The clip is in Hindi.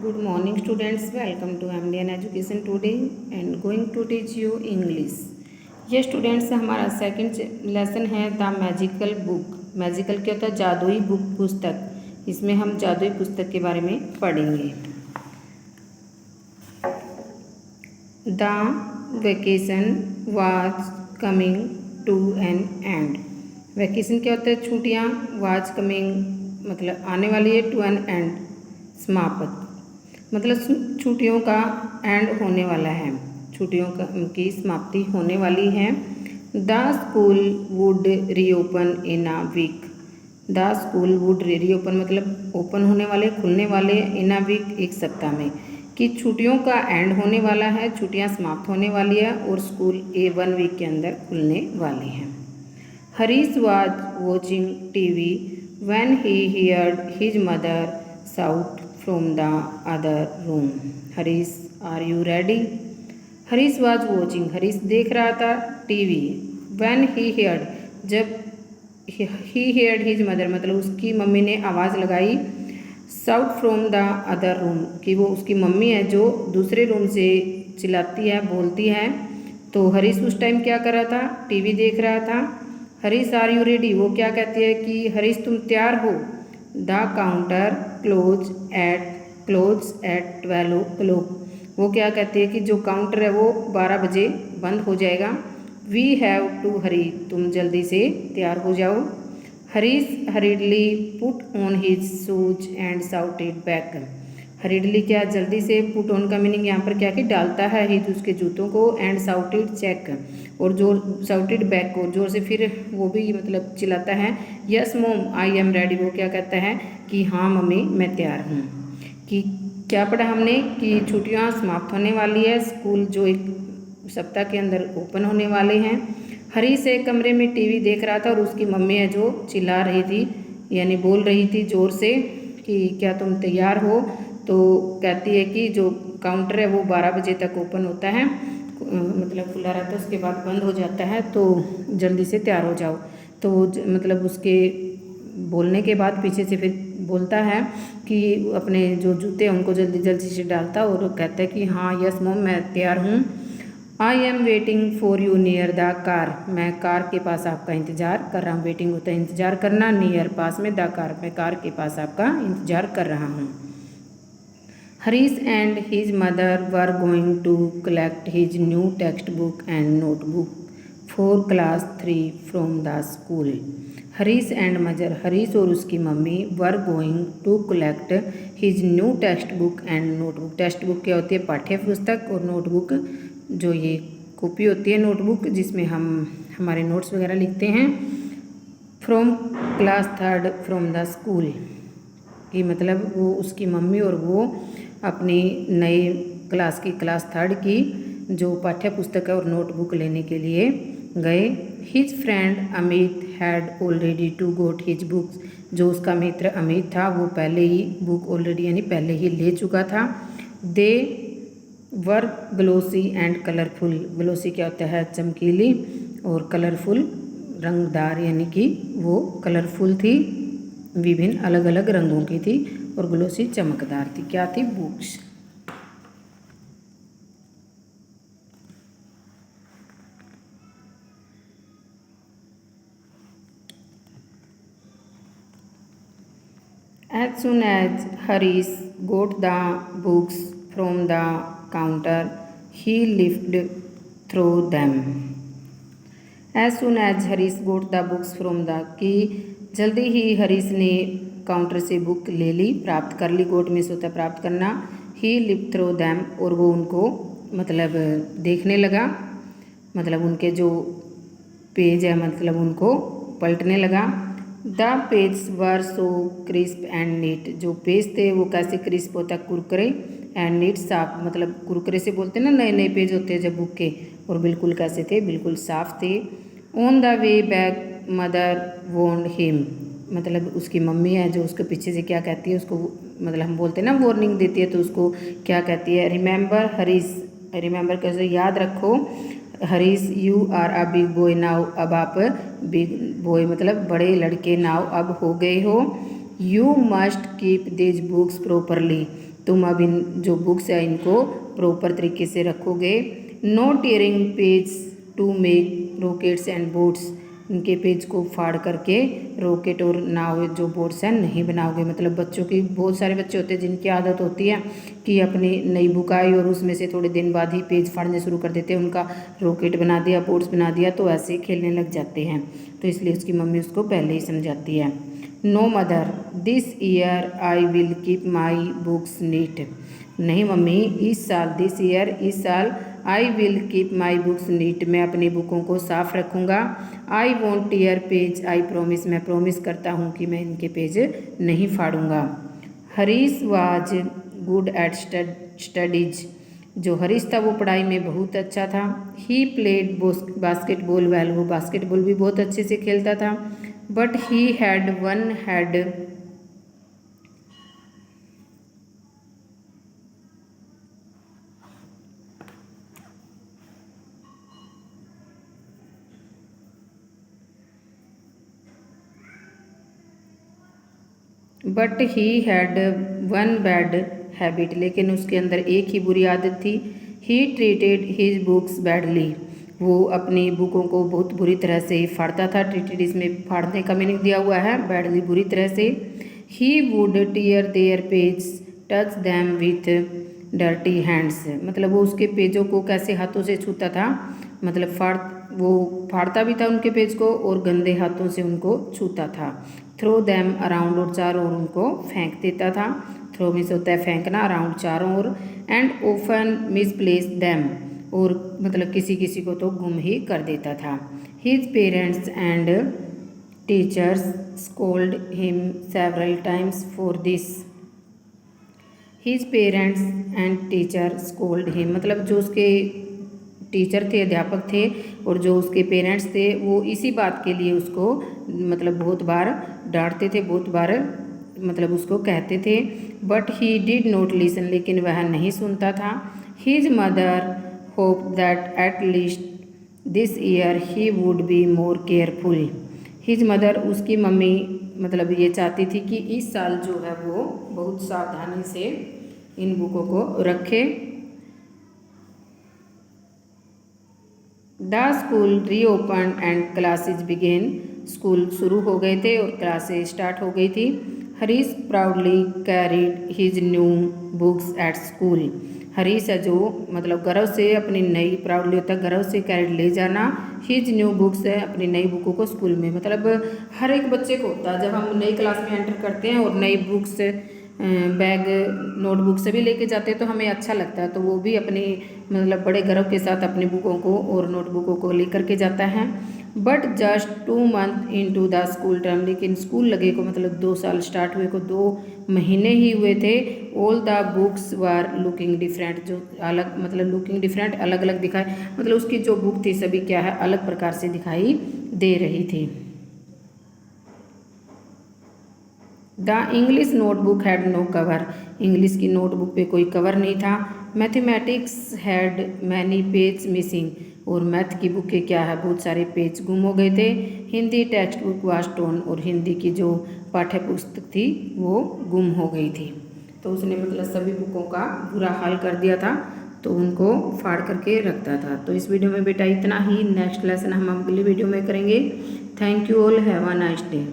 Good morning students, welcome to MDN Education today and going to teach you English. ये स्टूडेंट्स हमारा सेकंड लेसन है द मैजिकल बुक। मैजिकल क्या होता है? जादुई बुक, पुस्तक। इसमें हम जादुई पुस्तक के बारे में पढ़ेंगे। The vacation was coming to an end. Vacation क्या होता है? छुट्टियाँ। वाज कमिंग मतलब आने वाली है, टू एन एंड समाप्त मतलब छुट्टियों का एंड होने वाला है, छुट्टियों की समाप्ति होने वाली है। The school would reopen in a week. The school would reopen मतलब ओपन होने वाले, खुलने वाले, इन अ वीक एक सप्ताह में। कि छुट्टियों का एंड होने वाला है, छुट्टियां समाप्त होने वाली है और स्कूल 1 वीक के अंदर खुलने वाले हैं। Harish was watching TV when he heard his mother shout from the other room. Harish, are you ready? Harish was watching, Harish देख रहा था टीवी। when he heard, जब he heard his mother मतलब उसकी मम्मी ने आवाज़ लगाई shout from the other room कि वो उसकी मम्मी है जो दूसरे रूम से चिल्लाती है, बोलती है। तो हरीश उस टाइम क्या कर रहा था? टीवी देख रहा था। हरीश आर यू रेडी, वो क्या कहती है कि हरीश तुम तैयार हो? The counter close eight 12 o'clock। वो क्या कहती है कि जो काउंटर है वो 12 बजे बंद हो जाएगा। वी हैव टू हरी, तुम जल्दी से तैयार हो जाओ। Harish हरीडली put on his shoes and shouted back. हरीडली क्या? जल्दी से। पुट ऑन का मीनिंग यहाँ पर क्या कि डालता है हिज उसके जूतों को, एंड शाउटेड चेक और जोर, शाउटेड बैक को जोर से फिर वो भी मतलब चिल्लाता है यस मोम आई एम रेडी। वो क्या कहता है कि हाँ मम्मी मैं तैयार हूँ। कि क्या पढ़ा हमने कि छुट्टियाँ समाप्त होने वाली है, स्कूल जो एक सप्ताह के अंदर ओपन होने वाले हैं। हरीश एक कमरे में टीवी देख रहा था और उसकी मम्मी है जो चिल्ला रही थी, यानी बोल रही थी जोर से कि क्या तुम तैयार हो? तो कहती है कि जो काउंटर है वो 12 बजे तक ओपन होता है, मतलब खुला रहता है, उसके बाद बंद हो जाता है, तो जल्दी से तैयार हो जाओ। तो मतलब उसके बोलने के बाद पीछे से फिर बोलता है कि अपने जो जूते हैं उनको जल्दी जल्दी से डालता और कहता है कि हाँ यस मोम मैं तैयार हूँ। I am waiting for you near the car, मैं कार के पास आपका इंतज़ार कर रहा हूँ। वेटिंग होता है इंतज़ार करना, नियर पास में, द कार मैं कार के पास आपका इंतज़ार कर रहा हूँ। Harish and his mother were going to collect his new text book and notebook for class 3 from the school. Harish and mother, Harish और उसकी mummy, were going to collect his new text book and notebook. Text book क्या होती है? पाठ्य पुस्तक। और नोटबुक जो ये कॉपी होती है, नोटबुक जिसमें हम हमारे नोट्स वगैरह लिखते हैं। From class 3 from the school कि मतलब वो उसकी मम्मी और वो अपनी नई क्लास की, क्लास 3 की जो पाठ्य पुस्तक है और नोटबुक लेने के लिए गए। His friend Amit had already to got his books, जो उसका मित्र अमित था वो पहले ही बुक ऑलरेडी यानी पहले ही ले चुका था। दे वर ग्लोसी एंड कलरफुल। ग्लोसी क्या होता है? चमकीली, और कलरफुल रंगदार, यानी कि वो कलरफुल थी, विभिन्न अलग अलग रंगों की थी, और ग्लोसी चमकदार थी। क्या थी? Books. As soon as Harish got the books from the counter, he lifted through them. As soon as Harish got the books from the, कि जल्दी ही हरीश ने काउंटर से बुक ले ली, प्राप्त कर ली। गोट में होता प्राप्त करना। ही लिफ्ट थ्रो दैम, और वो उनको मतलब देखने लगा, मतलब उनके जो पेज है मतलब उनको पलटने लगा। The page were so crisp and neat, जो पेज थे वो कैसे क्रिस्प होता है? कुरकुरे, एंड नीट साफ, मतलब कुरकुरे से बोलते हैं ना, नए नए पेज होते हैं जब बुक के, और बिल्कुल कैसे थे? बिल्कुल साफ थे। On the way back mother warned him, मतलब उसकी मम्मी है जो उसके पीछे से क्या कहती है उसको, मतलब हम बोलते हैं ना वार्निंग देती है, तो उसको क्या कहती है? रिमेंबर हरीश, रिमेंबर कैसे? याद रखो, Harish you are a big boy now, अब आप बिग बॉय मतलब बड़े लड़के नाउ अब हो गए हो। You must keep these books properly, तुम अब इन जो बुक्स है इनको प्रॉपर तरीके से रखोगे। No tearing page to make rockets and boats, इनके पेज को फाड़ करके रॉकेट और नाव जो बोट्स हैं नहीं बनाओगे। मतलब बच्चों की, बहुत सारे बच्चे होते हैं जिनकी आदत होती है कि अपनी नई बुक आई और उसमें से थोड़े दिन बाद ही पेज फाड़ने शुरू कर देते हैं, उनका रॉकेट बना दिया, बोट्स बना दिया, तो ऐसे ही खेलने लग जाते हैं। तो इसलिए उसकी मम्मी उसको पहले ही समझाती है। No mother, this year I will keep my books neat. नहीं मम्मी, इस साल, दिस ईयर, इस साल, I will keep my books neat, मैं अपनी बुकों को साफ रखूँगा। I won't tear page, I promise, मैं प्रोमिस करता हूँ कि मैं इनके पेज नहीं फाड़ूंगा। Harish was good at studies, जो हरीश था वो पढ़ाई में बहुत अच्छा था। ही प्लेड बास्केटबॉल वेल, वो बास्केटबॉल भी बहुत अच्छे से खेलता था। But he had one had, but he had one bad habit, लेकिन उसके अंदर एक ही बुरी आदत थी। He treated his books badly, वो अपनी बुकों को बहुत बुरी तरह से फाड़ता था। ट्रीटेड इसमें फाड़ने का मीनिंग दिया हुआ है, बैडली बुरी तरह से। He would tear their page, touch them with dirty hands, मतलब वो उसके पेजों को कैसे हाथों से छूता था, मतलब वो फाड़ता भी था उनके पेज को और गंदे हाथों से उनको छूता था। थ्रो दैम अराउंड, और चारों ओर उनको फेंक देता था। थ्रो मीन्स होता है फेंकना, अराउंड चारों ओर। एंड ओफन मिसप्लेस दैम, और मतलब किसी किसी को तो गुम ही कर देता था। His parents and teachers scold him several times for this. His parents and teacher scold him, मतलब जो उसके टीचर थे, अध्यापक थे, और जो उसके पेरेंट्स थे वो इसी बात के लिए उसको मतलब बहुत बार डांटते थे, बहुत बार मतलब उसको कहते थे। But he did not listen, लेकिन वह नहीं सुनता था। His mother hope that at least this year he would be more careful. His mother, उसकी मम्मी, मतलब ये चाहती थी कि इस साल जो है वो बहुत सावधानी से इन बुकों को रखे। The school reopen and classes begin, school शुरू हो गए थे और क्लासेज स्टार्ट हो गई थी। Harish proudly carried his new books at school, Harish है जो मतलब गर्व से अपनी नई, प्राउडली होता है गर्व से, कैरीड ले जाना, हिज न्यू बुक्स है अपनी नई बुकों को स्कूल में, मतलब हर एक बच्चे को होता है जब हम नई क्लास में एंटर करते हैं और नई बुक्स बैग नोटबुक से भी लेके जाते हैं तो हमें अच्छा लगता है, तो वो भी अपनी मतलब बड़े गर्व के साथ अपनी बुकों को और नोटबुकों को लेकर के जाता है। But just 2 months into the school term, लेकिन स्कूल लगे को मतलब 2 साल स्टार्ट हुए को 2 महीने ही हुए थे। All the books were looking different, जो अलग मतलब लुकिंग डिफरेंट, अलग अलग दिखाई, मतलब उसकी जो बुक थी सभी क्या है अलग प्रकार से दिखाई दे रही थी। The English notebook had no cover, English की नोटबुक पे कोई कवर नहीं था। Mathematics had many page missing, और मैथ की बुक के क्या है बहुत सारे पेज गुम हो गए थे। Hindi text book was tone, और हिंदी की जो पाठ्य पुस्तक थी वो गुम हो गई थी। तो उसने मतलब सभी बुकों का बुरा हाल कर दिया था, तो उनको फाड़ करके रखता था। तो इस वीडियो में बेटा इतना ही, नेक्स्ट लेसन हम अगली वीडियो में करेंगे। Thank you all, have a nice day.